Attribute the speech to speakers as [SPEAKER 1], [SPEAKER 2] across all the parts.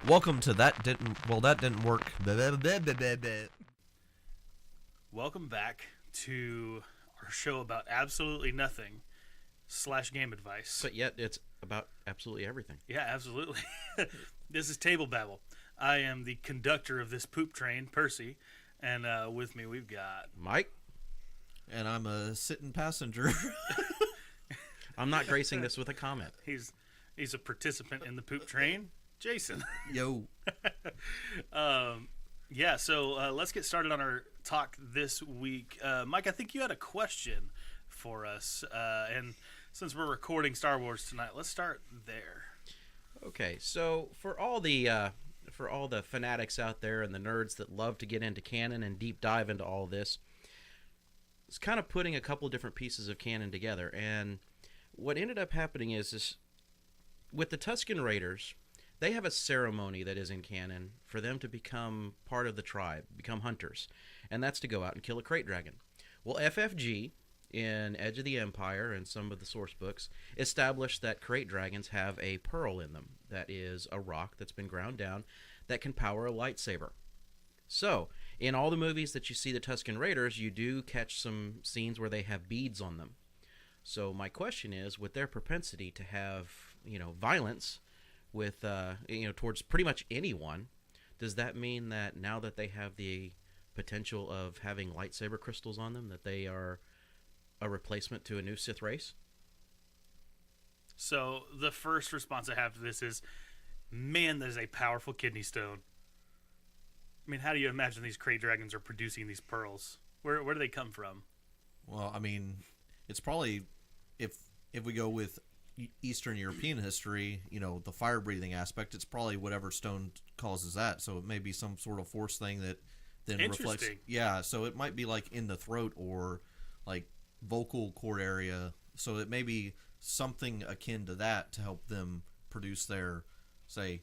[SPEAKER 1] Welcome to That Didn't Work.
[SPEAKER 2] Welcome back to our show about absolutely nothing / game advice.
[SPEAKER 3] But yet it's about absolutely everything.
[SPEAKER 2] Yeah, absolutely. This is Table Babble. I am the conductor of this poop train, Percy, and with me we've got
[SPEAKER 3] Mike?
[SPEAKER 1] And I'm a sitting passenger.
[SPEAKER 3] I'm not gracing this with a comment.
[SPEAKER 2] He's a participant in the poop train, Jason.
[SPEAKER 1] Yo.
[SPEAKER 2] So let's get started on our talk this week. Mike, I think you had a question for us, and since we're recording Star Wars tonight, let's start there.
[SPEAKER 3] Okay, so for all the fanatics out there and the nerds that love to get into canon and deep dive into all this, it's kind of putting a couple different pieces of canon together. And what ended up happening is with the Tusken Raiders, they have a ceremony that is in canon for them to become part of the tribe, become hunters, and that's to go out and kill a crate dragon. Well, FFG in Edge of the Empire and some of the source books established that crate dragons have a pearl in them, that is a rock that's been ground down that can power a lightsaber. So, in all the movies that you see the Tusken Raiders, you do catch some scenes where they have beads on them. So my question is, with their propensity to have, violence with, towards pretty much anyone, does that mean that now that they have the potential of having lightsaber crystals on them, that they are a replacement to a new Sith race?
[SPEAKER 2] So the first response I have to this is, man, that is a powerful kidney stone. I mean, how do you imagine these crate dragons are producing these pearls? Where do they come from?
[SPEAKER 1] Well, I mean, it's probably, if we go with Eastern European history, the fire-breathing aspect, it's probably whatever stone causes that. So it may be some sort of force thing that then reflects. Yeah, so it might be like in the throat or like vocal cord area. So it may be something akin to that to help them produce their, say,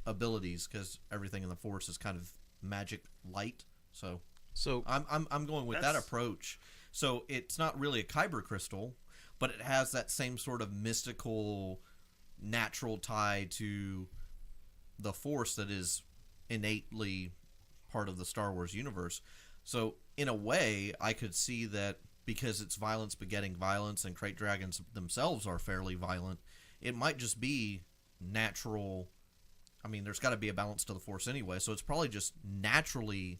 [SPEAKER 1] abilities, because everything in the force is kind of magic light. So I'm going with that approach. So it's not really a kyber crystal, but it has that same sort of mystical, natural tie to the Force that is innately part of the Star Wars universe. So in a way, I could see that because it's violence begetting violence, and crate dragons themselves are fairly violent, it might just be natural. I mean, there's got to be a balance to the Force anyway, so it's probably just natural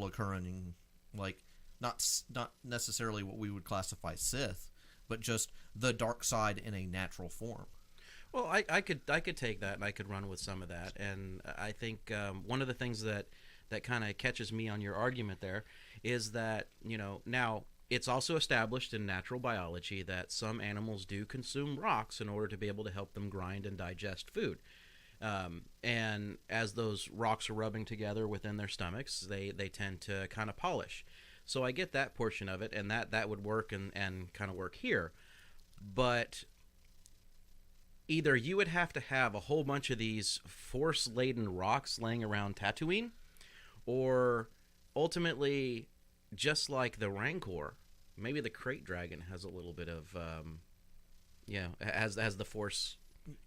[SPEAKER 1] occurring, like not necessarily what we would classify Sith, but just the dark side in a natural form.
[SPEAKER 3] Well, I could take that, and I could run with some of that. And I think one of the things that kind of catches me on your argument there is that, now it's also established in natural biology that some animals do consume rocks in order to be able to help them grind and digest food. And as those rocks are rubbing together within their stomachs, they tend to kind of polish. So I get that portion of it, and that would work and kind of work here. But either you would have to have a whole bunch of these force-laden rocks laying around Tatooine, or ultimately, just like the Rancor, maybe the crate dragon has a little bit of, has the Force,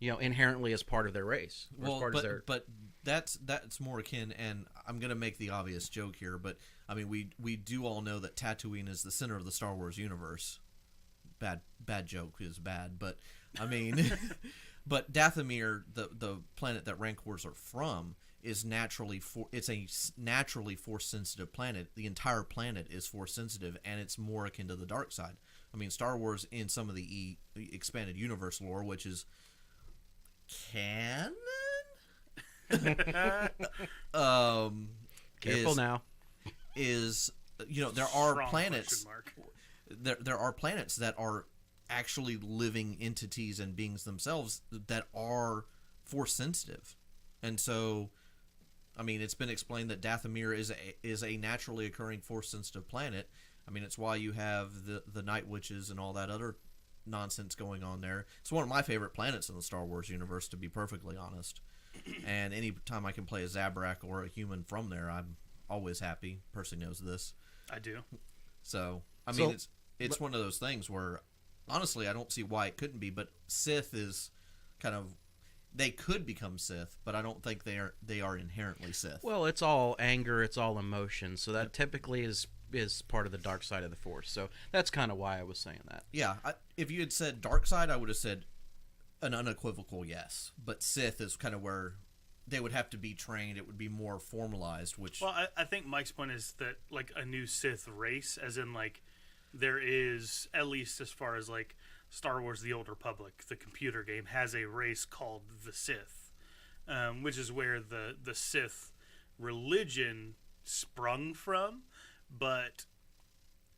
[SPEAKER 3] inherently as part of their race.
[SPEAKER 1] Well, but that's more akin, and I'm going to make the obvious joke here, but I mean, we do all know that Tatooine is the center of the Star Wars universe. Bad joke is bad, but I mean, but Dathomir, the planet that Rancors are from, is it's a naturally force sensitive planet. The entire planet is force sensitive, and it's more akin to the dark side. I mean, Star Wars in some of the expanded universe lore, which is canon.
[SPEAKER 3] Careful now.
[SPEAKER 1] There are
[SPEAKER 2] Strong
[SPEAKER 1] planets.
[SPEAKER 2] question mark.
[SPEAKER 1] There are planets that are actually living entities and beings themselves that are force sensitive, and so, I mean, it's been explained that Dathomir is a naturally occurring force sensitive planet. I mean, it's why you have the Night Witches and all that other nonsense going on there. It's one of my favorite planets in the Star Wars universe, to be perfectly honest. And any time I can play a Zabrak or a human from there, I'm always happy. Percy knows this.
[SPEAKER 2] I do.
[SPEAKER 1] So, I mean, it's one of those things where, honestly, I don't see why it couldn't be, but Sith is kind of, they could become Sith, but I don't think they are inherently Sith.
[SPEAKER 3] Well, it's all anger, it's all emotion, so that typically is part of the dark side of the Force. So that's kind of why I was saying that.
[SPEAKER 1] Yeah, if you had said dark side, I would have said an unequivocal yes. But Sith is kind of where they would have to be trained. It would be more formalized, which...
[SPEAKER 2] Well, I think Mike's point is that, like, a new Sith race, as in, like, there is, at least as far as, like, Star Wars The Old Republic, the computer game, has a race called the Sith, which is where the Sith religion sprung from. But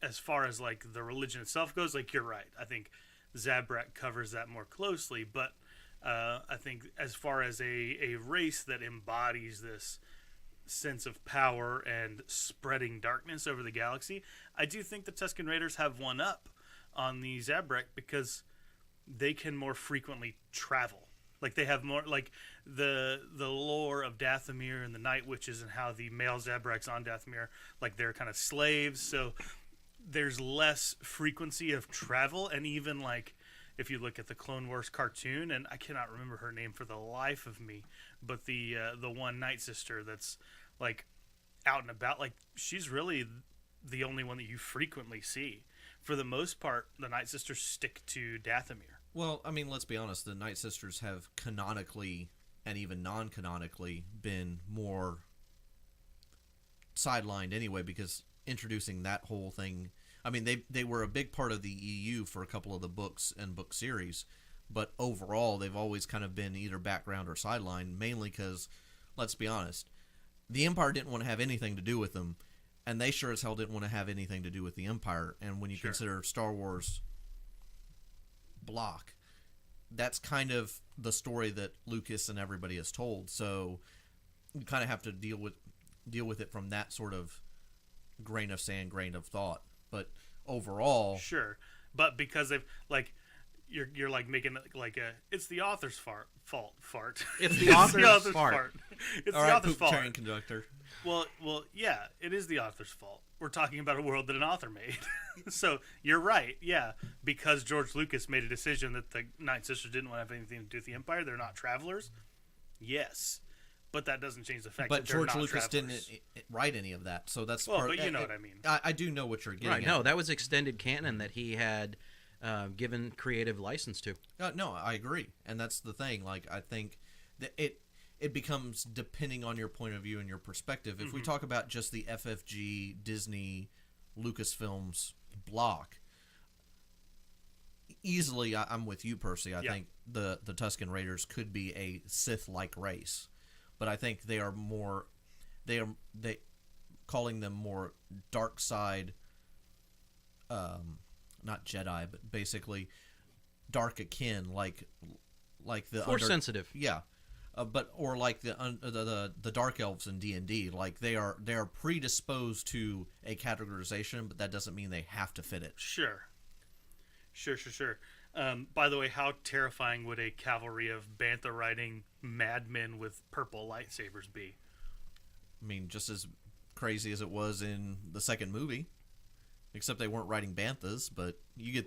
[SPEAKER 2] as far as, like, the religion itself goes, like, you're right. I think Zabrak covers that more closely, but I think as far as a race that embodies this sense of power and spreading darkness over the galaxy, I do think the Tusken Raiders have one up on the Zabrak because they can more frequently travel. Like, they have more, like, the lore of Dathomir and the Night Witches and how the male Zabraks on Dathomir, like, they're kind of slaves, so there's less frequency of travel. And even, like, if you look at the Clone Wars cartoon, and I cannot remember her name for the life of me, but the one Night Sister that's, like, out and about, like, she's really the only one that you frequently see. For the most part, the Night Sisters stick to Dathomir.
[SPEAKER 1] Well, I mean, let's be honest. The Night Sisters have canonically and even non-canonically been more sidelined anyway, because introducing that whole thing... I mean, they were a big part of the EU for a couple of the books and book series, but overall, they've always kind of been either background or sideline, mainly because, let's be honest, the Empire didn't want to have anything to do with them, and they sure as hell didn't want to have anything to do with the Empire. And when you consider Star Wars block, that's kind of the story that Lucas and everybody has told. So you kind of have to deal with it from that sort of grain of sand, grain of thought. But overall,
[SPEAKER 2] sure. But because they've, like, you're like making like a it's the author's fart.
[SPEAKER 3] It's the author's fart.
[SPEAKER 2] It's
[SPEAKER 1] all
[SPEAKER 2] the
[SPEAKER 1] right,
[SPEAKER 2] author's
[SPEAKER 1] poop
[SPEAKER 2] fault.
[SPEAKER 1] train conductor.
[SPEAKER 2] Well, yeah, it is the author's fault. We're talking about a world that an author made. So you're right, yeah. Because George Lucas made a decision that the Night Sisters didn't want to have anything to do with the Empire. They're not travelers. Yes, but that doesn't change the fact
[SPEAKER 1] But
[SPEAKER 2] that they're
[SPEAKER 1] George
[SPEAKER 2] not
[SPEAKER 1] Lucas
[SPEAKER 2] travelers.
[SPEAKER 1] didn't write any of that, so that's
[SPEAKER 2] Well,
[SPEAKER 1] part.
[SPEAKER 2] but you know what I mean.
[SPEAKER 1] I do know what you're getting
[SPEAKER 3] Right?
[SPEAKER 1] at.
[SPEAKER 3] No, that was extended canon that he had given creative license to.
[SPEAKER 1] No, I agree, and that's the thing. Like, I think that it becomes depending on your point of view and your perspective. If we talk about just the FFG, Disney, Lucasfilms block, easily, I'm with you, Percy. I think the Tusken Raiders could be a Sith-like race, but I think they are more, they calling them more dark side, not Jedi, but basically dark akin, like the
[SPEAKER 3] Force sensitive.
[SPEAKER 1] yeah. But or like the dark elves in D&D, like they are predisposed to a categorization, but that doesn't mean they have to fit it.
[SPEAKER 2] Sure. By the way, how terrifying would a cavalry of bantha riding madmen with purple lightsabers be?
[SPEAKER 1] I mean, just as crazy as it was in the second movie, except they weren't riding banthas. But you get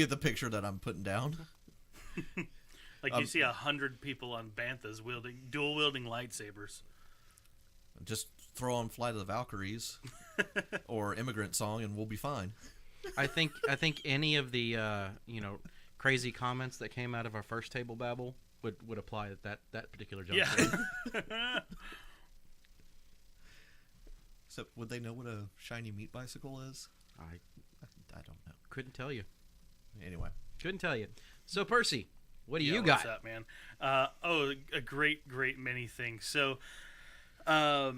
[SPEAKER 1] the picture that I'm putting down.
[SPEAKER 2] Like, you see 100 people on banthas dual wielding lightsabers.
[SPEAKER 1] Just throw on Flight of the Valkyries or Immigrant Song, and we'll be fine.
[SPEAKER 3] I think any of the crazy comments that came out of our first table babble would apply at that particular juncture.
[SPEAKER 2] Yeah.
[SPEAKER 1] So, would they know what a shiny meat bicycle is?
[SPEAKER 3] I
[SPEAKER 1] don't know.
[SPEAKER 3] couldn't tell you.
[SPEAKER 1] Anyway,
[SPEAKER 3] Couldn't tell you. So Percy, what do you
[SPEAKER 2] What's
[SPEAKER 3] got?
[SPEAKER 2] up, man? A great many things. So, I'll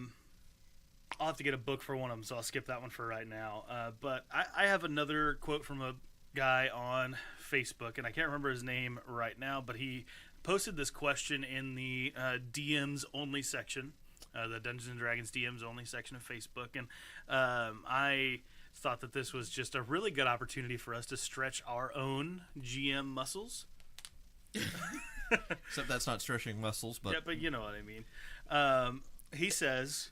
[SPEAKER 2] have to get a book for one of them, so I'll skip that one for right now. But I have another quote from a guy on Facebook, and I can't remember his name right now, but he posted this question in the DMs only section, the Dungeons and Dragons DMs only section of Facebook, and I thought that this was just a really good opportunity for us to stretch our own GM muscles.
[SPEAKER 1] except that's not stretching muscles, but
[SPEAKER 2] Yeah, but you know what I mean. He says,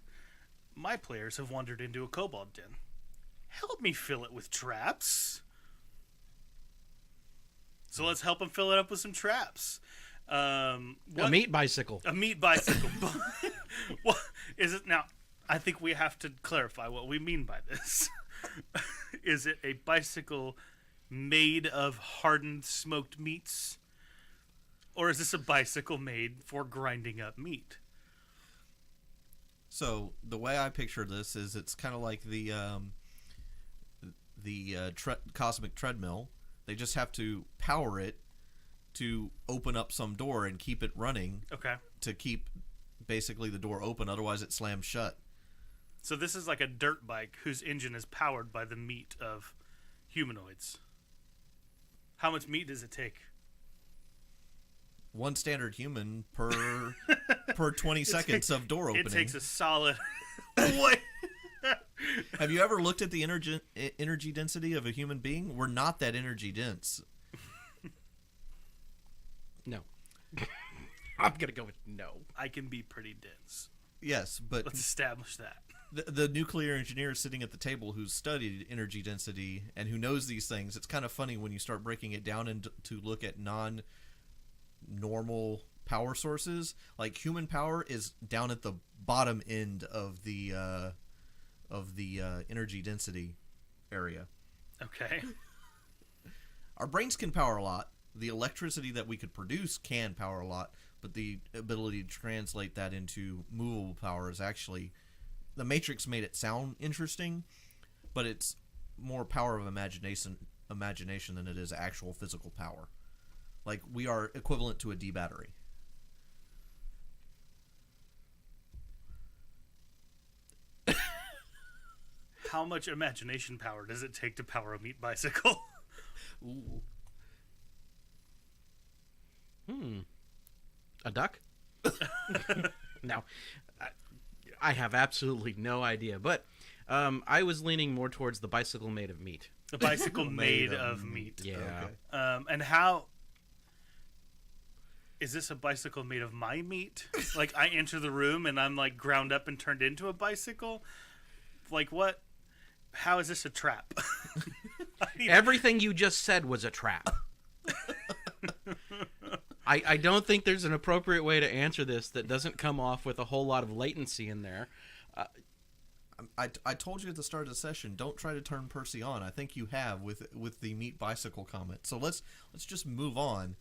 [SPEAKER 2] "My players have wandered into a kobold den. Help me fill it with traps." So let's help them fill it up with some traps.
[SPEAKER 3] A
[SPEAKER 2] What,
[SPEAKER 3] meat bicycle.
[SPEAKER 2] a meat bicycle. What is it now? I think we have to clarify what we mean by this. Is it a bicycle made of hardened smoked meats? Or is this a bicycle made for grinding up meat?
[SPEAKER 1] So the way I picture this is it's kind of like the cosmic treadmill. They just have to power it to open up some door and keep it running.
[SPEAKER 2] Okay.
[SPEAKER 1] To keep basically the door open, otherwise it slams shut.
[SPEAKER 2] So this is like a dirt bike whose engine is powered by the meat of humanoids. How much meat does it take?
[SPEAKER 1] One standard human per 20 seconds of door opening.
[SPEAKER 2] It takes a solid. What?
[SPEAKER 1] Have you ever looked at the energy density of a human being? We're not that energy dense.
[SPEAKER 3] No. I'm going to go with no.
[SPEAKER 2] I can be pretty dense.
[SPEAKER 1] Yes, but
[SPEAKER 2] Let's establish that.
[SPEAKER 1] the nuclear engineer sitting at the table who's studied energy density and who knows these things, it's kind of funny when you start breaking it down and to look at non-normal power sources. Like human power is down at the bottom end of the energy density area.
[SPEAKER 2] Okay.
[SPEAKER 1] Our brains can power a lot. The electricity that we could produce can power a lot, but the ability to translate that into movable power is actually... The Matrix made it sound interesting, but it's more power of imagination than it is actual physical power. Like, we are equivalent to a D battery.
[SPEAKER 2] How much imagination power does it take to power a meat bicycle?
[SPEAKER 1] Ooh.
[SPEAKER 3] A duck? No. I have absolutely no idea. But I was leaning more towards the bicycle made of meat.
[SPEAKER 2] A bicycle made of meat.
[SPEAKER 3] Yeah.
[SPEAKER 1] Okay.
[SPEAKER 2] And how... Is this a bicycle made of my meat? Like, I enter the room and I'm, like, ground up and turned into a bicycle? Like, what? How is this a trap?
[SPEAKER 3] Everything you just said was a trap. I don't think there's an appropriate way to answer this that doesn't come off with a whole lot of latency in there.
[SPEAKER 1] I told you at the start of the session, don't try to turn Percy on. I think you have with the meat bicycle comment. So let's just move on.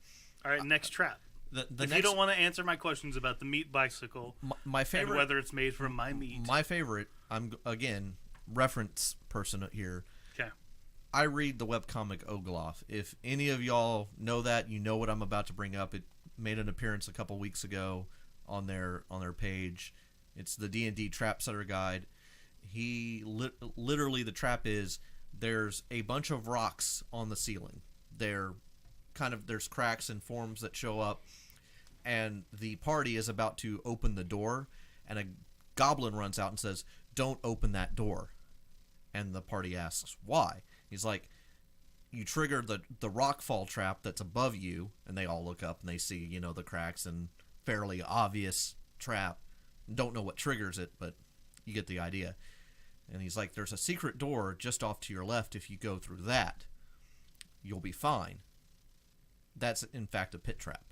[SPEAKER 2] All right, next trap. If you don't want to answer my questions about the meat bicycle,
[SPEAKER 1] my favorite,
[SPEAKER 2] and whether it's made from my meat.
[SPEAKER 1] My favorite, I'm again reference person here.
[SPEAKER 2] Okay.
[SPEAKER 1] I read the webcomic Ogloff. If any of y'all know that, you know what I'm about to bring up. It made an appearance a couple weeks ago on their page. It's the D&D Trap Setter Guide. Literally the trap is there's a bunch of rocks on the ceiling. There's cracks and forms that show up, and the party is about to open the door, and a goblin runs out and says, "Don't open that door." And the party asks, "Why?" He's like, "You trigger the rock fall trap that's above you," and they all look up and they see, the cracks and fairly obvious trap. Don't know what triggers it, but you get the idea. And he's like, "There's a secret door just off to your left. If you go through that, you'll be fine." That's in fact a pit trap,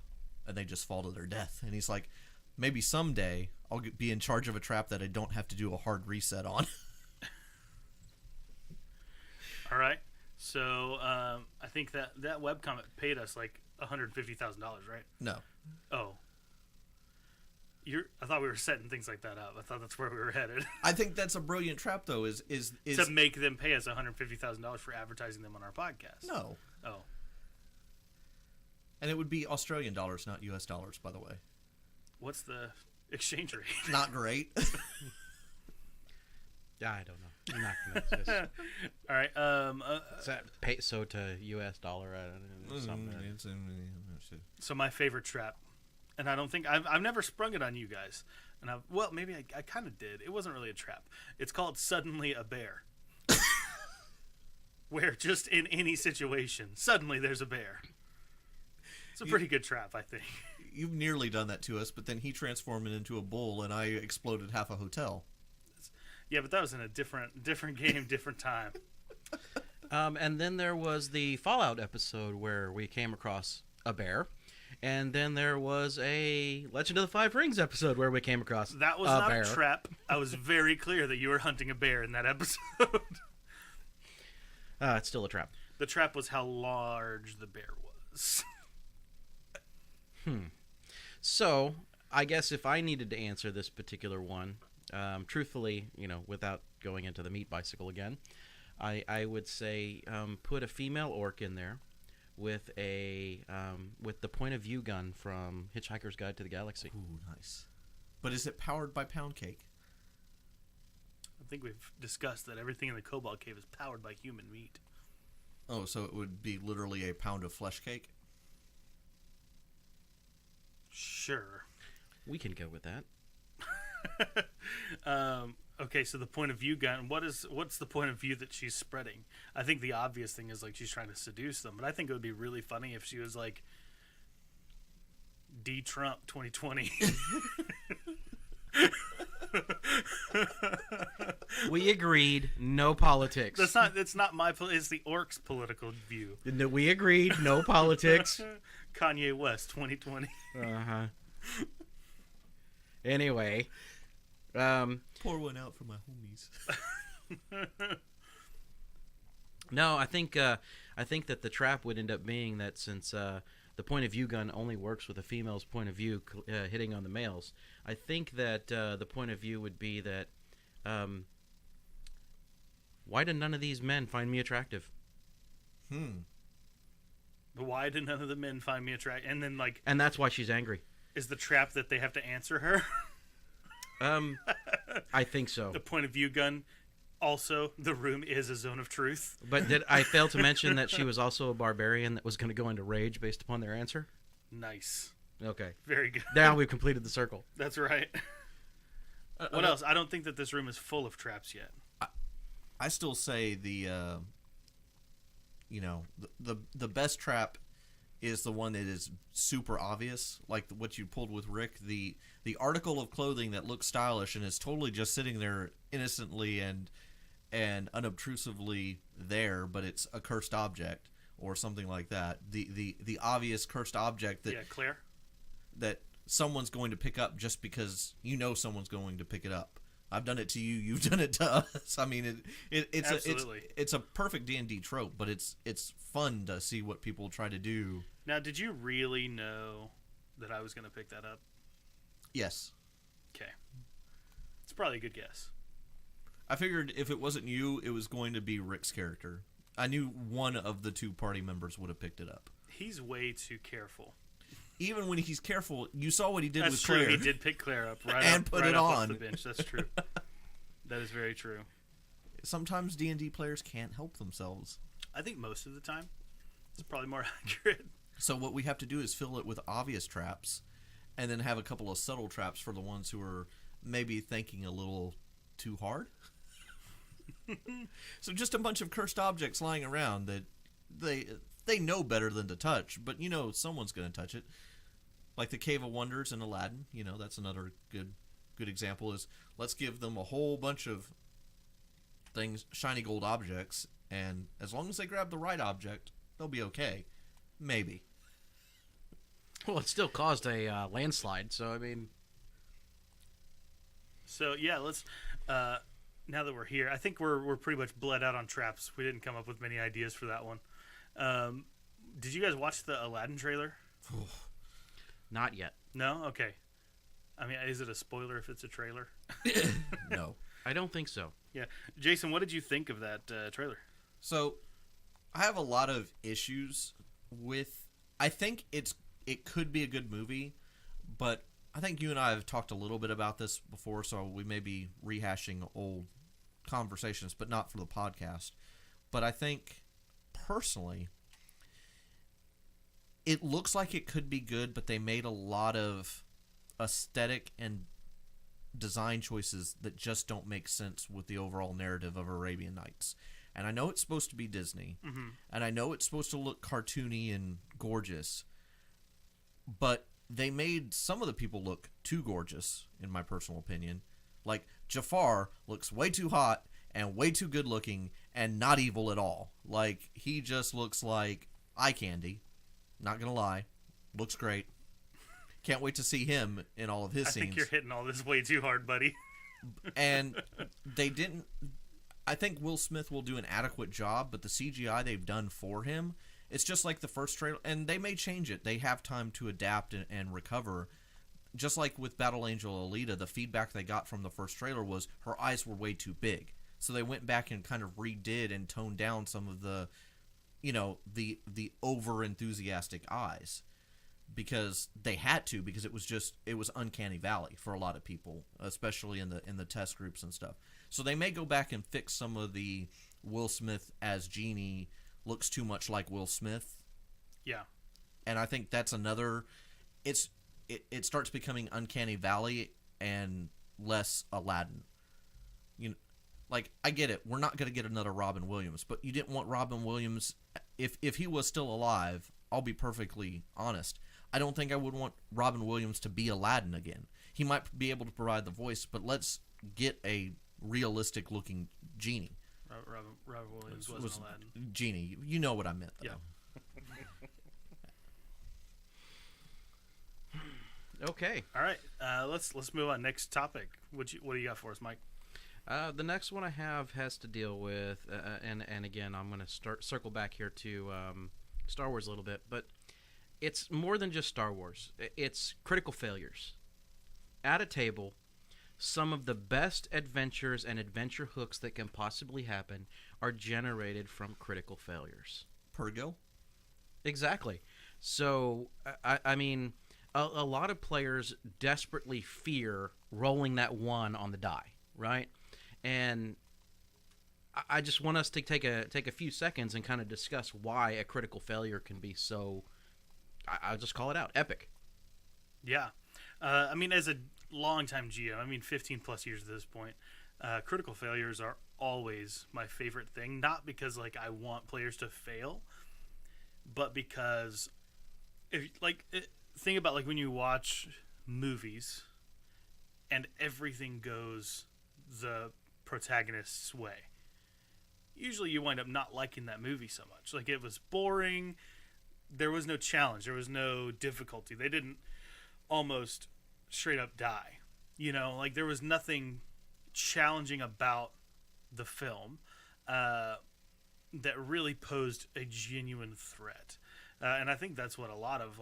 [SPEAKER 1] and they just fall to their death. And he's like, "Maybe someday I'll be in charge of a trap that I don't have to do a hard reset on."
[SPEAKER 2] All right. So I think that webcomic paid us like $150,000, right?
[SPEAKER 1] No.
[SPEAKER 2] Oh. I thought we were setting things like that up. I thought that's where we were headed.
[SPEAKER 1] I think that's a brilliant trap, though. Is
[SPEAKER 2] to make them pay us $150,000 for advertising them on our podcast.
[SPEAKER 1] No.
[SPEAKER 2] Oh.
[SPEAKER 1] And it would be Australian dollars, not U.S. dollars, by the way.
[SPEAKER 2] What's the exchange rate?
[SPEAKER 1] Not great.
[SPEAKER 3] I don't know. I'm not going to.
[SPEAKER 2] All right.
[SPEAKER 3] Is that peso to U.S. dollar? I don't know. Something.
[SPEAKER 2] So my favorite trap, and I don't think I've never sprung it on you guys, and maybe I kind of did. It wasn't really a trap. It's called Suddenly a Bear, where just in any situation, suddenly there's a bear. It's a pretty good trap, I think.
[SPEAKER 1] You've nearly done that to us, but then he transformed it into a bull, and I exploded half a hotel.
[SPEAKER 2] Yeah, but that was in a different game, different time.
[SPEAKER 3] And then there was the Fallout episode where we came across a bear, And then there was a Legend of the Five Rings episode where we came across
[SPEAKER 2] That was
[SPEAKER 3] a
[SPEAKER 2] not
[SPEAKER 3] bear.
[SPEAKER 2] a trap. I was very clear that you were hunting a bear in that episode.
[SPEAKER 3] It's still a trap.
[SPEAKER 2] The trap was how large the bear was.
[SPEAKER 3] So, I guess if I needed to answer this particular one, truthfully, without going into the meat bicycle again, I would say put a female orc in there with with the point of view gun from Hitchhiker's Guide to the Galaxy.
[SPEAKER 1] Ooh, nice. But is it powered by pound cake?
[SPEAKER 2] I think we've discussed that everything in the Cobalt Cave is powered by human meat.
[SPEAKER 1] Oh, so it would be literally a pound of flesh cake?
[SPEAKER 2] Sure.
[SPEAKER 3] We can go with that.
[SPEAKER 2] Okay, so the point of view gun. What's the point of view that she's spreading? I think the obvious thing is like she's trying to seduce them, but I think it would be really funny if she was like D-Trump 2020.
[SPEAKER 3] We agreed, no politics.
[SPEAKER 2] It's not my. It's the orcs' political view.
[SPEAKER 3] We agreed, no politics.
[SPEAKER 2] Kanye West 2020.
[SPEAKER 3] Uh-huh. Anyway,
[SPEAKER 1] Pour one out for my homies.
[SPEAKER 3] no, I think that the trap would end up being that since the point of view gun only works with a female's point of view hitting on the males, I think that the point of view would be that why do none of these men find me attractive?
[SPEAKER 2] Why did none of the men find me attractive? And then
[SPEAKER 3] And that's why she's angry.
[SPEAKER 2] is the trap that they have to answer her?
[SPEAKER 3] I think so.
[SPEAKER 2] The point of view gun. Also, the room is a zone of truth.
[SPEAKER 3] But did I fail to mention that she was also a barbarian that was going to go into rage based upon their answer?
[SPEAKER 2] Nice.
[SPEAKER 3] Okay.
[SPEAKER 2] Very good.
[SPEAKER 3] Now we've completed the circle.
[SPEAKER 2] That's right. What else? I don't think that this room is full of traps yet.
[SPEAKER 1] I still say the best trap is the one that is super obvious, like what you pulled with Rick. The article of clothing that looks stylish and is totally just sitting there innocently and unobtrusively there, but it's a cursed object or something like that. The obvious cursed object that
[SPEAKER 2] Claire.
[SPEAKER 1] That someone's going to pick up just because someone's going to pick it up. I've done it to you. You've done it to us. I mean, it's a perfect D&D trope, but it's fun to see what people try to do.
[SPEAKER 2] Now, did you really know that I was going to pick that up?
[SPEAKER 1] Yes.
[SPEAKER 2] Okay. It's probably a good guess.
[SPEAKER 1] I figured if it wasn't you, it was going to be Rick's character. I knew one of the two party members would have picked it up.
[SPEAKER 2] He's way too careful.
[SPEAKER 1] Even when he's careful, you saw what he did
[SPEAKER 2] That's
[SPEAKER 1] with
[SPEAKER 2] true.
[SPEAKER 1] Claire.
[SPEAKER 2] He did pick Claire up
[SPEAKER 1] And put it
[SPEAKER 2] off
[SPEAKER 1] on.
[SPEAKER 2] the bench. That's true. That is very true.
[SPEAKER 1] Sometimes D&D players can't help themselves.
[SPEAKER 2] I think most of the time, it's probably more accurate.
[SPEAKER 1] So what we have to do is fill it with obvious traps, and then have a couple of subtle traps for the ones who are maybe thinking a little too hard. So just a bunch of cursed objects lying around that they know better than to touch, but someone's going to touch it. Like the Cave of Wonders in Aladdin, that's another good example. Is let's give them a whole bunch of things, shiny gold objects, and as long as they grab the right object, they'll be okay. Maybe.
[SPEAKER 3] Well, it still caused a landslide, so I mean.
[SPEAKER 2] So yeah, let's. Now that we're here, I think we're pretty much bled out on traps. We didn't come up with many ideas for that one. Did you guys watch the Aladdin trailer?
[SPEAKER 3] Not yet.
[SPEAKER 2] No? Okay. I mean, is it a spoiler if it's a trailer?
[SPEAKER 1] No.
[SPEAKER 3] I don't think so.
[SPEAKER 2] Yeah. Jason, what did you think of that trailer?
[SPEAKER 1] So, I have a lot of issues with. I think it could be a good movie, but I think you and I have talked a little bit about this before, so we may be rehashing old conversations, but not for the podcast. But I think, personally, it looks like it could be good, but they made a lot of aesthetic and design choices that just don't make sense with the overall narrative of Arabian Nights. And I know it's supposed to be Disney, and I know it's supposed to look cartoony and gorgeous, but they made some of the people look too gorgeous, in my personal opinion. Like, Jafar looks way too hot and way too good looking and not evil at all. Like, he just looks like eye candy. Not gonna lie. Looks great. Can't wait to see him in all of his
[SPEAKER 2] I
[SPEAKER 1] scenes.
[SPEAKER 2] think you're hitting all this way too hard, buddy.
[SPEAKER 1] And they didn't. I think Will Smith will do an adequate job, but the CGI they've done for him, it's just like the first trailer, and they may change it. They have time to adapt and recover. Just like with Battle Angel Alita, the feedback they got from the first trailer was her eyes were way too big. So they went back and kind of redid and toned down some of the, the over enthusiastic eyes, because they had to, because it was uncanny valley for a lot of people, especially in the test groups and stuff. So they may go back and fix some of the Will Smith as Genie looks too much like Will Smith.
[SPEAKER 2] Yeah.
[SPEAKER 1] And I think that's another. It starts becoming uncanny valley and less Aladdin. Like, I get it. We're not going to get another Robin Williams, but you didn't want Robin Williams. If he was still alive, I'll be perfectly honest, I don't think I would want Robin Williams to be Aladdin again. He might be able to provide the voice, but let's get a realistic looking Genie.
[SPEAKER 2] Robert Williams wasn't Aladdin.
[SPEAKER 1] Genie. You know what I meant, though.
[SPEAKER 2] Yeah.
[SPEAKER 3] Okay.
[SPEAKER 2] All right. Let's move on. Next topic. What do you got for us, Mike?
[SPEAKER 3] The next one I have has to deal with, and again, I'm going to circle back here to Star Wars a little bit, but it's more than just Star Wars. It's critical failures. At a table, some of the best adventures and adventure hooks that can possibly happen are generated from critical failures.
[SPEAKER 1] Pergo?
[SPEAKER 3] Exactly. So, I mean, a lot of players desperately fear rolling that one on the die, right? And I just want us to take a few seconds and kind of discuss why a critical failure can be so, I'll just call it out, epic.
[SPEAKER 2] Yeah. I mean, as a longtime GM, 15 plus years at this point, critical failures are always my favorite thing. Not because, I want players to fail, but because, think about, when you watch movies and everything goes the protagonist's way. Usually you wind up not liking that movie so much. It was boring. There was no challenge. There was no difficulty. They didn't almost straight up die. There was nothing challenging about the film that really posed a genuine threat. And I think that's what a lot of,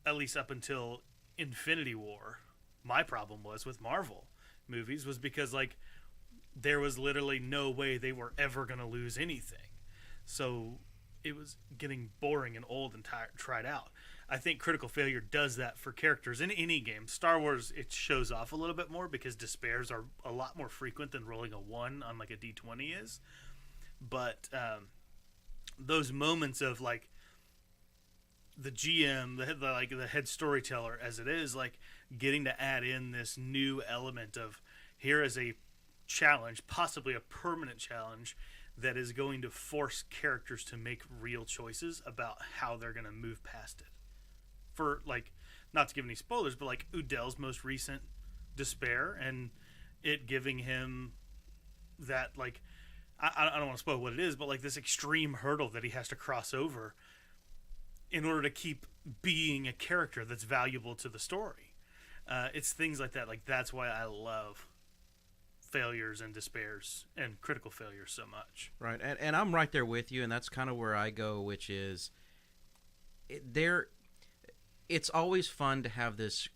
[SPEAKER 2] at least up until Infinity War, my problem was with Marvel movies, was because, there was literally no way they were ever going to lose anything. So it was getting boring and old and tried out. I think critical failure does that for characters in any game. Star Wars, it shows off a little bit more because despairs are a lot more frequent than rolling a 1 on a D20 is. But those moments of the GM, the head storyteller as it is, getting to add in this new element of, here is a challenge, possibly a permanent challenge, that is going to force characters to make real choices about how they're going to move past it. For, not to give any spoilers, but Udell's most recent despair, and it giving him that, I don't want to spoil what it is, but this extreme hurdle that he has to cross over in order to keep being a character that's valuable to the story. It's things like that. That's why I love failures and despairs and critical failures so much.
[SPEAKER 3] Right, and I'm right there with you, and that's kind of where I go, which is it's always fun to have this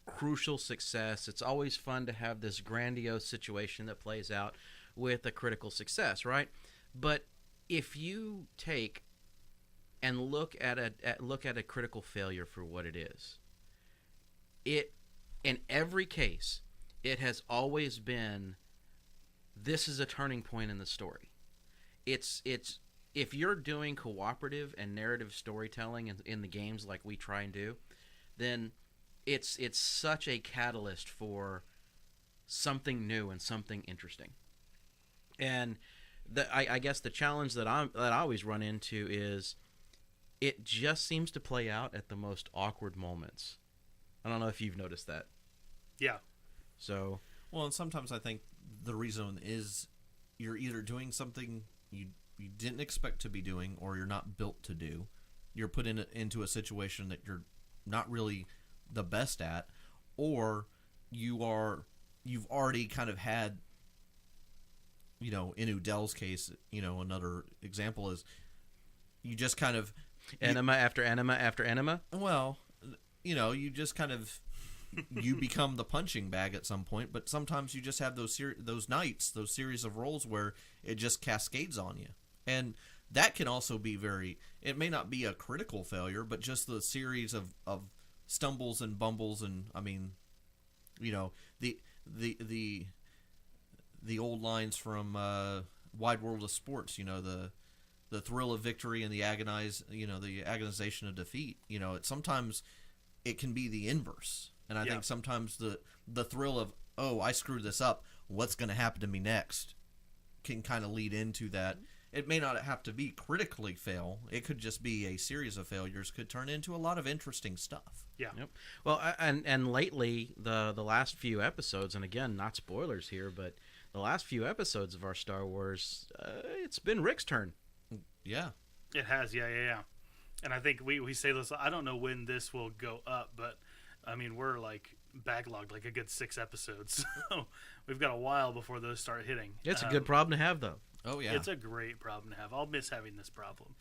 [SPEAKER 3] crucial success. It's always fun to have this grandiose situation that plays out with a critical success, right? But if you take and look at a critical failure for what it is, in every case, it has always been, this is a turning point in the story. It's if you're doing cooperative and narrative storytelling in the games like we try and do, then it's such a catalyst for something new and something interesting. And I guess the challenge that I always run into is, it just seems to play out at the most awkward moments. I don't know if you've noticed that.
[SPEAKER 2] Yeah.
[SPEAKER 1] So, well, and sometimes I think the reason is you're either doing something you didn't expect to be doing, or you're not built to do. You're put into a situation that you're not really the best at, or you've already kind of had, in Udell's case, another example is you just kind of
[SPEAKER 3] Enema after enema after enema.
[SPEAKER 1] well, you just kind of you become the punching bag at some point, but sometimes you just have those nights, those series of rolls where it just cascades on you. And that can also be it may not be a critical failure, but just the series of stumbles and bumbles, and I mean, the old lines from Wide World of Sports, the thrill of victory and the agonization of defeat. Sometimes it can be the inverse. And I think sometimes the thrill of, oh, I screwed this up, what's going to happen to me next, can kind of lead into that. It may not have to be critically fail. It could just be a series of failures, could turn into a lot of interesting stuff.
[SPEAKER 2] Yeah.
[SPEAKER 3] Yep. Well, and lately, the last few episodes, and again, not spoilers here, but the last few episodes of our Star Wars, it's been Rick's turn.
[SPEAKER 1] Yeah.
[SPEAKER 2] It has, yeah. And I think we say this, I don't know when this will go up, but I mean, we're like backlogged like a good 6 episodes. So we've got a while before those start hitting.
[SPEAKER 3] It's a good problem to have, though.
[SPEAKER 1] Oh, yeah.
[SPEAKER 2] It's a great problem to have. I'll miss having this problem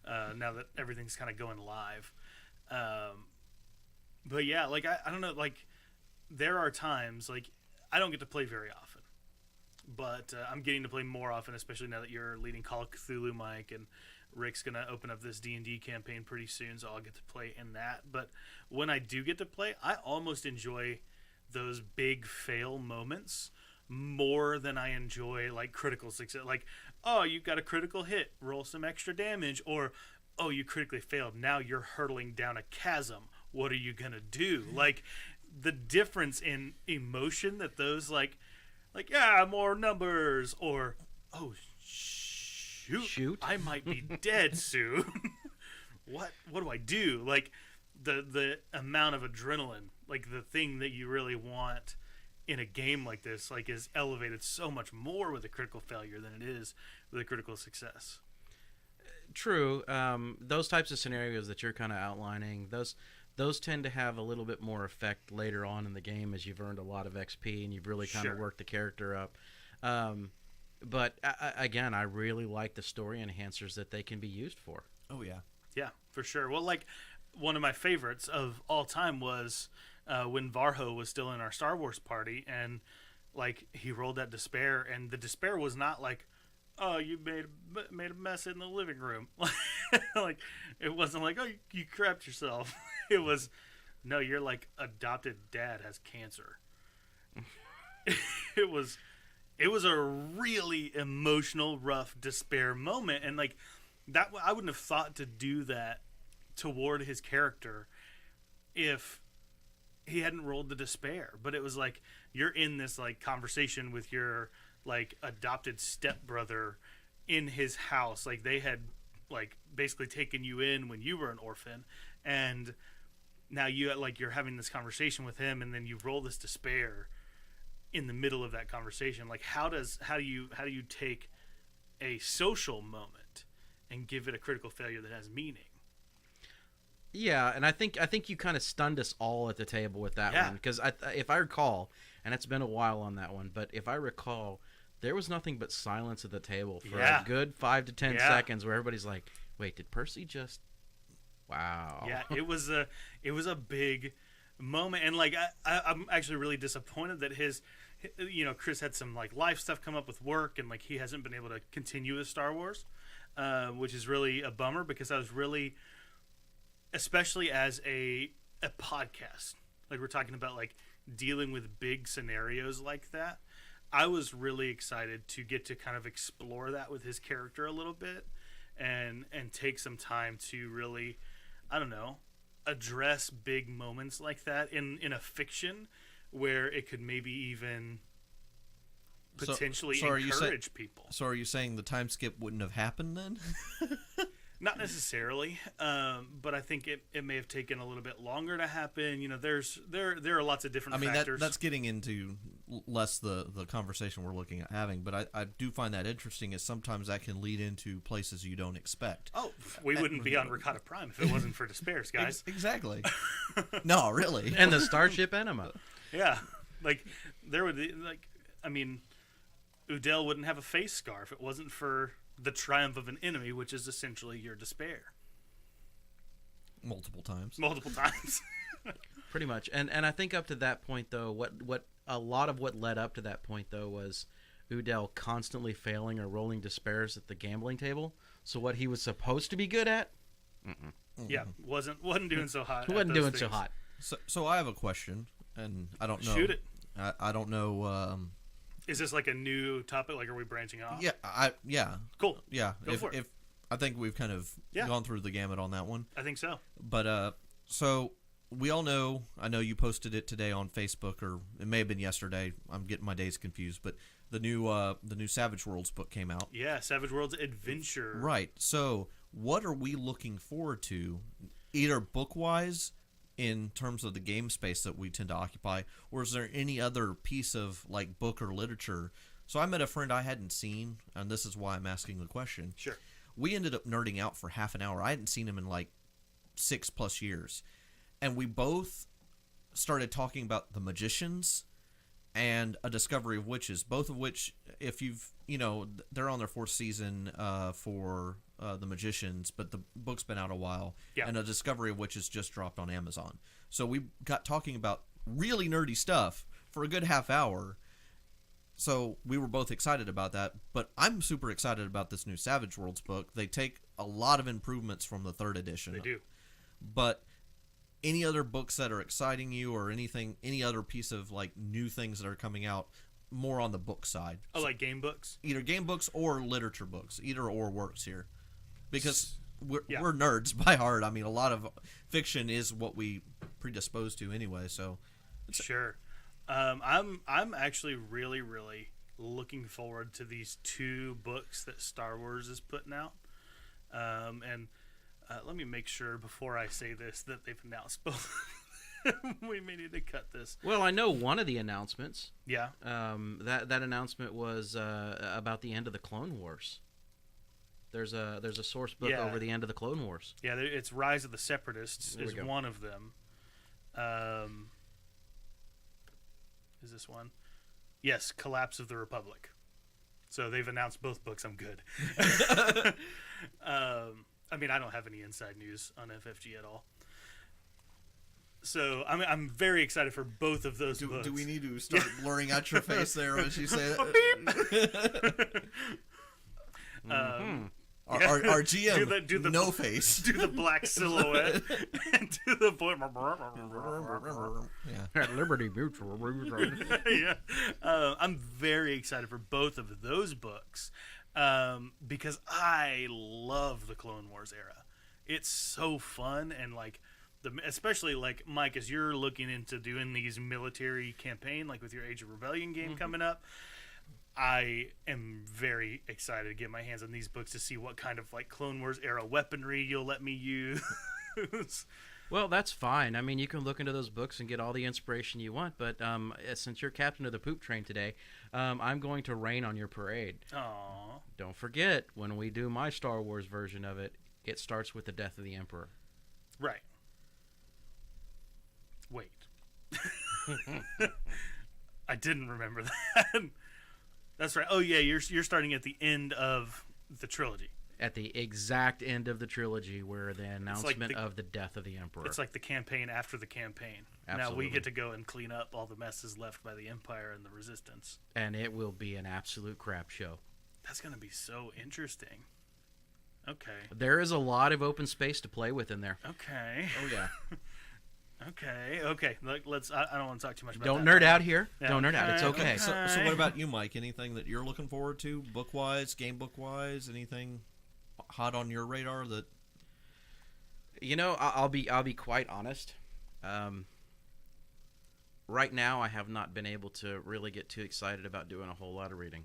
[SPEAKER 2] now that everything's kind of going live. But yeah, like, I don't know, like, there are times, like, I don't get to play very often. But I'm getting to play more often, especially now that you're leading Call of Cthulhu, Mike, and Rick's going to open up this D&D campaign pretty soon, so I'll get to play in that. But when I do get to play, I almost enjoy those big fail moments more than I enjoy, like, critical success. Like, oh, you got a critical hit, roll some extra damage. Or, oh, you critically failed, now you're hurtling down a chasm. What are you going to do? Like, the difference in emotion that those, like, yeah, more numbers, or, oh, shoot, I might be dead soon. What do I do? Like, the amount of adrenaline, like, the thing that you really want in a game like this, like, is elevated so much more with a critical failure than it is with a critical success.
[SPEAKER 3] True. Those types of scenarios that you're kind of outlining, those tend to have a little bit more effect later on in the game as you've earned a lot of XP and you've really kind of worked the character up. But again, I really like the story enhancers that they can be used for.
[SPEAKER 1] Oh, yeah.
[SPEAKER 2] Yeah, for sure. Well, like, one of my favorites of all time was when Varho was still in our Star Wars party, and, like, he rolled that despair, and the despair was not like, oh, you made a mess in the living room. Like, it wasn't like, oh, you crapped yourself. It was, no, your, like, adopted dad has cancer. It was a really emotional, rough despair moment, and, like, that I wouldn't have thought to do that toward his character if he hadn't rolled the despair. But it was like, you're in this, like, conversation with your, like, adopted stepbrother in his house. Like, they had, like, basically taken you in when you were an orphan, and now you're having this conversation with him, and then you roll this despair in the middle of that conversation. Like, how do you take a social moment and give it a critical failure that has meaning?
[SPEAKER 3] Yeah, and I think you kind of stunned us all at the table with that one, because if I recall, and it's been a while on that one, but if I recall, there was nothing but silence at the table for a good 5 to 10 seconds, where everybody's like, "Wait, did Percy just?" Wow.
[SPEAKER 2] Yeah, it was a big moment, and, like, I'm actually really disappointed that Chris had some, like, life stuff come up with work, and, like, he hasn't been able to continue with Star Wars, which is really a bummer, because I was really, especially as a podcast, like, we're talking about, like, dealing with big scenarios like that, I was really excited to get to kind of explore that with his character a little bit, and take some time to really, I don't know, address big moments like that in a fiction where it could maybe even potentially encourage people.
[SPEAKER 1] So are you saying the time skip wouldn't have happened then?
[SPEAKER 2] Not necessarily, but I think it may have taken a little bit longer to happen. There are lots of different factors.
[SPEAKER 1] That's getting into less the conversation we're looking at having, but I do find that interesting, as sometimes that can lead into places you don't expect.
[SPEAKER 2] Oh, we wouldn't be on Ricotta Prime if it wasn't for Despairs, guys.
[SPEAKER 1] Exactly. No, really.
[SPEAKER 3] And the Starship Enema.
[SPEAKER 2] Yeah, like there would be, like, I mean, Udell wouldn't have a face scar if it wasn't for the triumph of an enemy, which is essentially your despair.
[SPEAKER 1] Multiple times.
[SPEAKER 2] Multiple times.
[SPEAKER 3] Pretty much. And I think up to that point, though, what a lot of what led up to that point, though, was Udell constantly failing or rolling despairs at the gambling table. So what he was supposed to be good at,
[SPEAKER 2] Yeah, wasn't doing so hot.
[SPEAKER 3] he
[SPEAKER 2] at
[SPEAKER 3] wasn't
[SPEAKER 2] those
[SPEAKER 3] doing so
[SPEAKER 2] things.
[SPEAKER 3] hot.
[SPEAKER 1] So I have a question, and I don't know.
[SPEAKER 2] Shoot it.
[SPEAKER 1] I don't know.
[SPEAKER 2] Is this like a new topic? Like, are we branching off?
[SPEAKER 1] Yeah.
[SPEAKER 2] Cool.
[SPEAKER 1] Yeah.
[SPEAKER 2] Go for it.
[SPEAKER 1] If I think we've kind of
[SPEAKER 2] Yeah.
[SPEAKER 1] gone through the gamut on that one.
[SPEAKER 2] I think so.
[SPEAKER 1] But so we all know. I know you posted it today on Facebook, or it may have been yesterday. I'm getting my days confused. But the new Savage Worlds book came out.
[SPEAKER 2] Yeah, Savage Worlds Adventure.
[SPEAKER 1] Right. So what are we looking forward to, either book wise, in terms of the game space that we tend to occupy, or is there any other piece of like book or literature? So I met a friend I hadn't seen, and this is why I'm asking the question.
[SPEAKER 2] Sure.
[SPEAKER 1] We ended up nerding out for half an hour. I hadn't seen him in like 6+ years. And we both started talking about The Magicians and A Discovery of Witches, both of which, if you've, they're on their 4th season for The Magicians, but the book's been out a while.
[SPEAKER 2] Yeah.
[SPEAKER 1] And A Discovery of Witches just dropped on Amazon. So we got talking about really nerdy stuff for a good half hour. So we were both excited about that, but I'm super excited about this new Savage Worlds book. They take a lot of improvements from the 3rd edition.
[SPEAKER 2] They do.
[SPEAKER 1] But any other books that are exciting you, or any other piece of like new things that are coming out more on the book side?
[SPEAKER 2] Oh, like game books?
[SPEAKER 1] Either game books or literature books. Either or works here. Because we're nerds by heart. I mean, a lot of fiction is what we predispose to anyway, so
[SPEAKER 2] Sure. I'm actually really, really looking forward to these 2 books that Star Wars is putting out. And let me make sure before I say this that they've announced both. We may need to cut this.
[SPEAKER 3] Well, I know one of the announcements.
[SPEAKER 2] Yeah.
[SPEAKER 3] That announcement was about the end of the Clone Wars. There's a source book over the end of the Clone Wars.
[SPEAKER 2] Yeah, it's Rise of the Separatists
[SPEAKER 3] There we
[SPEAKER 2] is
[SPEAKER 3] go.
[SPEAKER 2] one of them. Is this one? Yes, Collapse of the Republic. So they've announced both books. I'm good. I mean, I don't have any inside news on FFG at all. So I'm very excited for both of those books.
[SPEAKER 1] do we need to start blurring out your face there as you say that? Our GM,
[SPEAKER 2] do the
[SPEAKER 1] no face.
[SPEAKER 2] Do the black silhouette and do the voice.
[SPEAKER 1] Yeah.
[SPEAKER 3] At Liberty Mutual.
[SPEAKER 2] Yeah. I'm very excited for both of those books because I love the Clone Wars era. It's so fun, and like especially like Mike, as you're looking into doing these military campaign, like with your Age of Rebellion game coming up, I am very excited to get my hands on these books to see what kind of like Clone Wars era weaponry you'll let me use.
[SPEAKER 3] Well, that's fine. I mean, you can look into those books and get all the inspiration you want, but since you're captain of the poop train today, I'm going to rain on your parade.
[SPEAKER 2] Aww.
[SPEAKER 3] Don't forget, when we do my Star Wars version of it, it starts with the death of the Emperor.
[SPEAKER 2] Right. Wait. I didn't remember that. That's right. Oh yeah, you're starting at the end of the trilogy.
[SPEAKER 3] At the exact end of the trilogy, where the announcement
[SPEAKER 2] the-
[SPEAKER 3] of the death of the Emperor.
[SPEAKER 2] It's like the campaign after the campaign. Now
[SPEAKER 3] Absolutely.
[SPEAKER 2] we get to go and clean up all the messes left by the Empire and the Resistance.
[SPEAKER 3] And it will be an absolute crap show.
[SPEAKER 2] That's going to be so interesting. Okay.
[SPEAKER 3] There is a lot of open space to play with in there.
[SPEAKER 2] Okay.
[SPEAKER 3] Oh yeah.
[SPEAKER 2] Okay. Let's. I don't want to talk too much about
[SPEAKER 3] Don't
[SPEAKER 2] that.
[SPEAKER 3] nerd out here.
[SPEAKER 2] Yeah.
[SPEAKER 3] Don't nerd out. It's okay.
[SPEAKER 1] So what about you, Mike? Anything that you're looking forward to, book wise, game book wise? Anything hot on your radar that?
[SPEAKER 3] You know, I'll be quite honest. Right now, I have not been able to really get too excited about doing a whole lot of reading.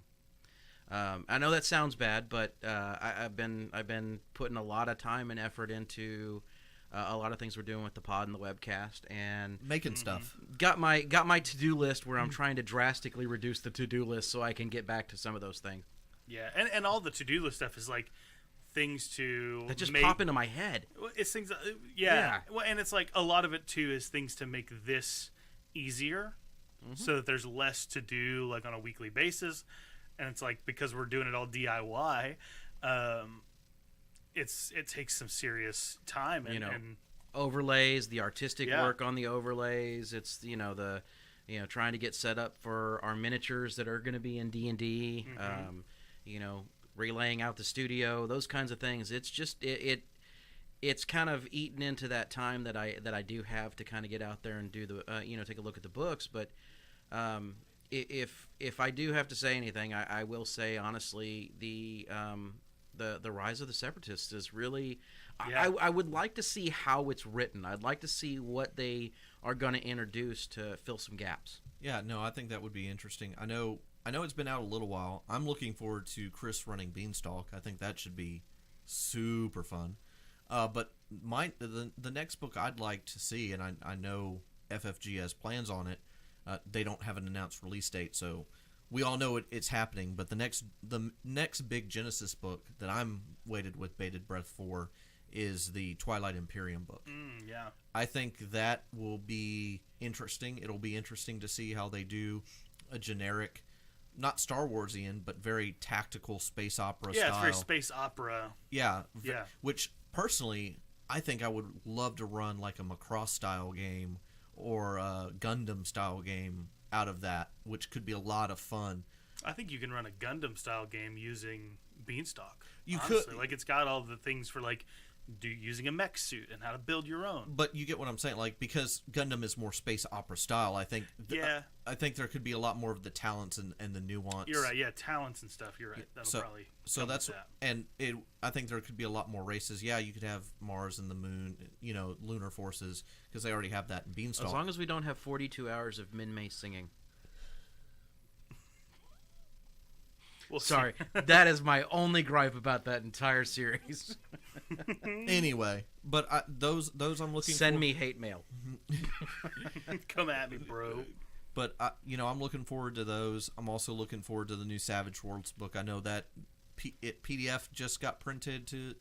[SPEAKER 3] I know that sounds bad, but I've been putting a lot of time and effort into a lot of things we're doing with the pod and the webcast, and
[SPEAKER 1] Making stuff.
[SPEAKER 3] got my to-do list where I'm trying to drastically reduce the to-do list so I can get back to some of those things.
[SPEAKER 2] Yeah, and all the to-do list stuff is like things to
[SPEAKER 3] that just
[SPEAKER 2] make,
[SPEAKER 3] pop into my head.
[SPEAKER 2] Well, it's things.
[SPEAKER 3] Yeah.
[SPEAKER 2] Well, and it's like a lot of it too is things to make this easier, so that there's less to do like on a weekly basis. And it's like because we're doing it all DIY, it takes some serious time and, and
[SPEAKER 3] overlays, the artistic
[SPEAKER 2] Yeah.
[SPEAKER 3] work on the overlays. It's trying to get set up for our miniatures that are going to be in D&D. Relaying out the studio, those kinds of things. It's just it's kind of eaten into that time that I do have to kind of get out there and do the take a look at the books. But if I do have to say anything, I will say honestly the Rise of the Separatists is really I would like to see how it's written. I'd like to see what they are going to introduce to fill some gaps.
[SPEAKER 1] Yeah, no, I think that would be interesting. I know it's been out a little while. I'm looking forward to Chris running Beanstalk. I think that should be super fun. But the next book I'd like to see, and I know FFG has plans on it. They don't have an announced release date, so we all know it's happening. But the next big Genesis book that I'm waited with bated breath for is the Twilight Imperium book.
[SPEAKER 2] Yeah.
[SPEAKER 1] I think that will be interesting. It'll be interesting to see how they do a generic, not Star Warsian, but very tactical space opera style.
[SPEAKER 2] Yeah, it's very space opera.
[SPEAKER 1] Yeah.
[SPEAKER 2] Yeah.
[SPEAKER 1] Which, personally, I think I would love to run like a Macross style game or a Gundam style game out of that, which could be a lot of fun.
[SPEAKER 2] I think you can run a Gundam style game using Beanstalk.
[SPEAKER 1] You
[SPEAKER 2] honestly.
[SPEAKER 1] could.
[SPEAKER 2] Like, it's got all the things for like using a mech suit and how to build your own.
[SPEAKER 1] But you get what I'm saying, like, because Gundam is more space opera style. I think. I think there could be a lot more of the talents and the nuance.
[SPEAKER 2] You're right. Yeah, talents and stuff. You're right. That'll probably.
[SPEAKER 1] So that's
[SPEAKER 2] that.
[SPEAKER 1] And I think there could be a lot more races. Yeah, you could have Mars and the Moon, lunar forces, because they already have that in Beanstalk.
[SPEAKER 3] As long as we don't have 42 hours of Min Mei singing.
[SPEAKER 2] Well,
[SPEAKER 3] sorry, that is my only gripe about that entire series.
[SPEAKER 1] Anyway, but those I'm looking.
[SPEAKER 3] Send me hate mail.
[SPEAKER 2] Come at me, bro.
[SPEAKER 1] But I'm looking forward to those. I'm also looking forward to the new Savage Worlds book. I know that PDF just got printed to.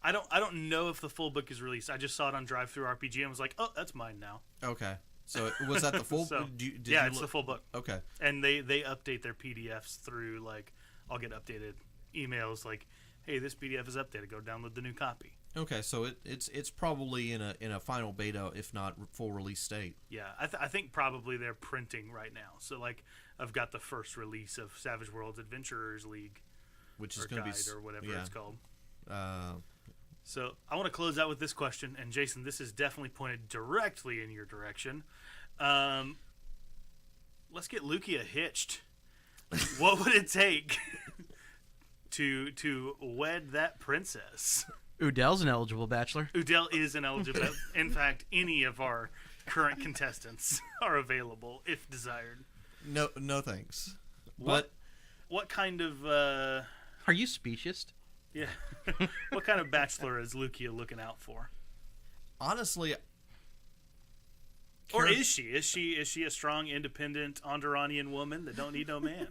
[SPEAKER 2] I don't know if the full book is released. I just saw it on Drive Through RPG and was like, oh, that's mine now.
[SPEAKER 1] Okay, so was that the full?
[SPEAKER 2] So,
[SPEAKER 1] did
[SPEAKER 2] it's the full book.
[SPEAKER 1] Okay,
[SPEAKER 2] and they update their PDFs through like I'll get updated emails like, hey, this PDF is updated. Go download the new copy.
[SPEAKER 1] Okay, so it's probably in a final beta, if not full release state.
[SPEAKER 2] Yeah, I think probably they're printing right now. So like I've got the first release of Savage Worlds Adventurers League,
[SPEAKER 1] which is going to be
[SPEAKER 2] or whatever it's called. So I want to close out with this question, and Jason, this is definitely pointed directly in your direction. Let's get Lukia hitched. What would it take to wed that princess?
[SPEAKER 3] Udell's an eligible bachelor.
[SPEAKER 2] Udell is an eligible. In fact, any of our current contestants are available if desired.
[SPEAKER 1] No thanks.
[SPEAKER 2] What kind of?
[SPEAKER 3] Are you specious?
[SPEAKER 2] Yeah. What kind of bachelor is Lukia looking out for?
[SPEAKER 1] Honestly.
[SPEAKER 2] Or is she? Is she a strong, independent Onderanian woman that don't need no man?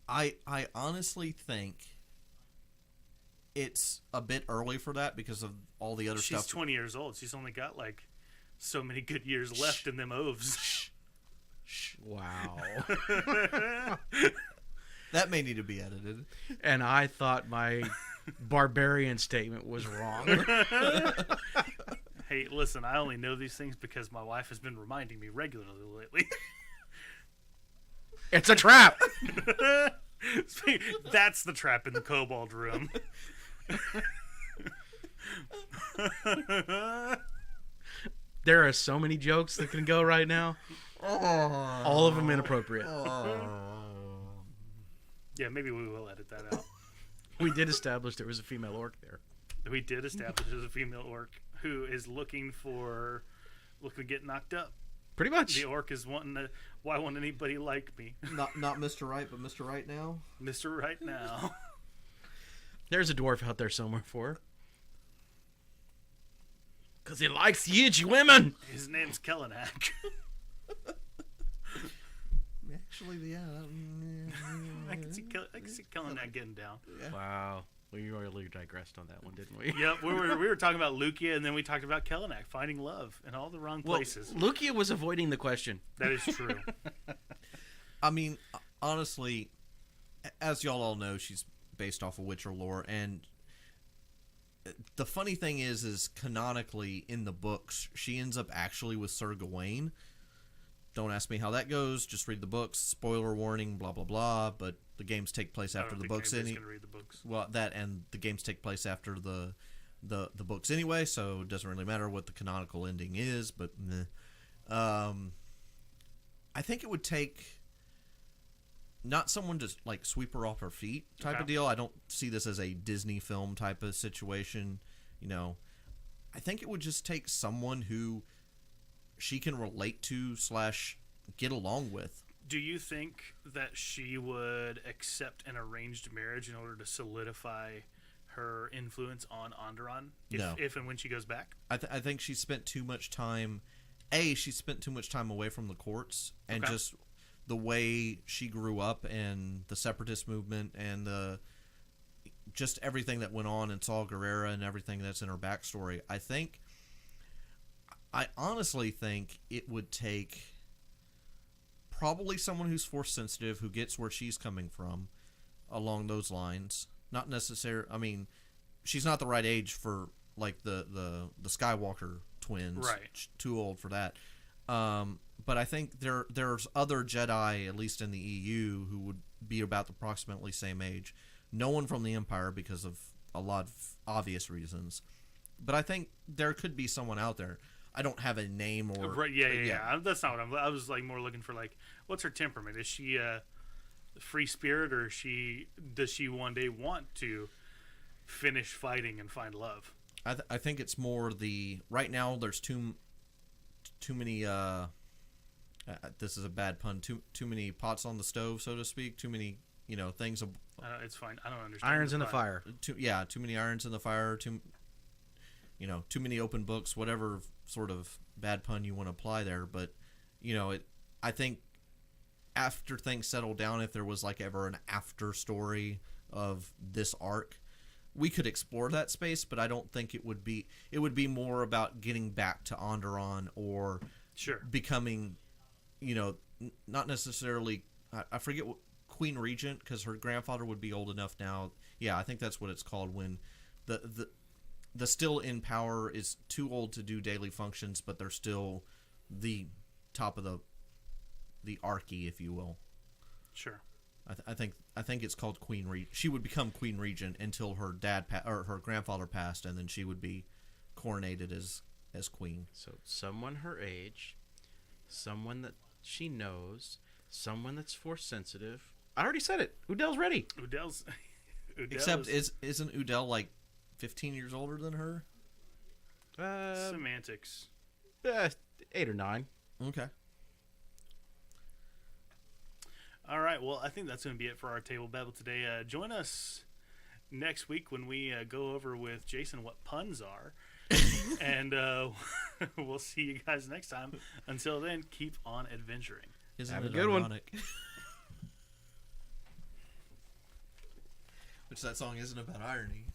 [SPEAKER 1] I honestly think it's a bit early for that because of all the other stuff.
[SPEAKER 2] She's 20 years old. She's only got like so many good years left in them oaths.
[SPEAKER 3] Wow.
[SPEAKER 1] That may need to be edited.
[SPEAKER 3] And I thought my barbarian statement was wrong.
[SPEAKER 2] Hey, listen, I only know these things because my wife has been reminding me regularly lately.
[SPEAKER 3] It's a trap!
[SPEAKER 2] That's the trap in the kobold room.
[SPEAKER 3] There are so many jokes that can go right now. All of them inappropriate.
[SPEAKER 2] Yeah, maybe we will edit that out.
[SPEAKER 3] We did establish there was a female orc there.
[SPEAKER 2] We did establish there's a female orc who is looking to get knocked up.
[SPEAKER 3] Pretty much.
[SPEAKER 2] The orc is wanting to. Why won't anybody like me?
[SPEAKER 1] Not Mr. Right, but Mr. Right now.
[SPEAKER 2] Mr. Right now.
[SPEAKER 3] There's a dwarf out there somewhere for her. Because he likes huge women.
[SPEAKER 2] His name's Kellenak.
[SPEAKER 1] Actually, yeah.
[SPEAKER 2] I can see Kellenak getting down.
[SPEAKER 1] Yeah.
[SPEAKER 3] Wow. We really digressed on that one, didn't we?
[SPEAKER 2] Yep, we were talking about Lukia, and then we talked about Kellenak finding love in all the wrong places.
[SPEAKER 3] Lukia was avoiding the question.
[SPEAKER 2] That is true.
[SPEAKER 1] I mean, honestly, as y'all all know, she's based off of Witcher lore, and the funny thing is canonically in the books, she ends up actually with Sir Gawain. Don't ask me how that goes. Just read the books. Spoiler warning, blah blah blah. But the games take place after the books.
[SPEAKER 2] Gonna read the books.
[SPEAKER 1] Well, that and the games take place after the books anyway, so it doesn't really matter what the canonical ending is. But I think it would take not someone to like sweep her off her feet type of deal. I don't see this as a Disney film type of situation. You know, I think it would just take someone who she can relate to / get along with.
[SPEAKER 2] Do you think that she would accept an arranged marriage in order to solidify her influence on Onderon if and when she goes back?
[SPEAKER 1] I think she spent too much time. She spent too much time away from the courts and just the way she grew up and the separatist movement and just everything that went on in Saw Gerrera and everything that's in her backstory. I honestly think it would take probably someone who's force sensitive, who gets where she's coming from along those lines. Not necessarily, I mean, she's not the right age for like the Skywalker twins.
[SPEAKER 2] Right.
[SPEAKER 1] She's too old for that. But I think there's other Jedi, at least in the EU, who would be about approximately same age. No one from the Empire because of a lot of obvious reasons. But I think there could be someone out there. I don't have a name or...
[SPEAKER 2] Right, yeah. That's not what I was like more looking for, like, what's her temperament? Is she a free spirit, or does she one day want to finish fighting and find love?
[SPEAKER 1] I think it's more right now there's too many this is a bad pun, too many pots on the stove, so to speak, too many things.
[SPEAKER 2] It's fine. I don't understand.
[SPEAKER 3] Irons in the fire.
[SPEAKER 1] Too many irons in the fire. Too many open books. Whatever sort of bad pun you want to apply there, but I think after things settle down, if there was like ever an after story of this arc, we could explore that space, but I don't think it would be more about getting back to Onderon or becoming, not necessarily, I forget what Queen Regent, because her grandfather would be old enough now. Yeah, I think that's what it's called when the still in power is too old to do daily functions, but they're still the top of the archy, if you will. Sure. I think it's called Queen Regent. She would become Queen Regent until her dad or her grandfather passed, and then she would be coronated as queen.
[SPEAKER 3] So someone her age, someone that she knows, someone that's force sensitive. I already said it. Udell's ready.
[SPEAKER 2] Udell's
[SPEAKER 1] Except isn't Udell like 15 years older than her?
[SPEAKER 2] Semantics.
[SPEAKER 3] 8 or 9.
[SPEAKER 1] Okay.
[SPEAKER 2] All right. Well, I think that's going to be it for our table babble today. Join us next week when we go over with Jason what puns are, and we'll see you guys next time. Until then, keep on adventuring.
[SPEAKER 1] Isn't
[SPEAKER 3] Have
[SPEAKER 1] it
[SPEAKER 3] a good
[SPEAKER 1] ironic?
[SPEAKER 3] one.
[SPEAKER 1] Which that song isn't about irony.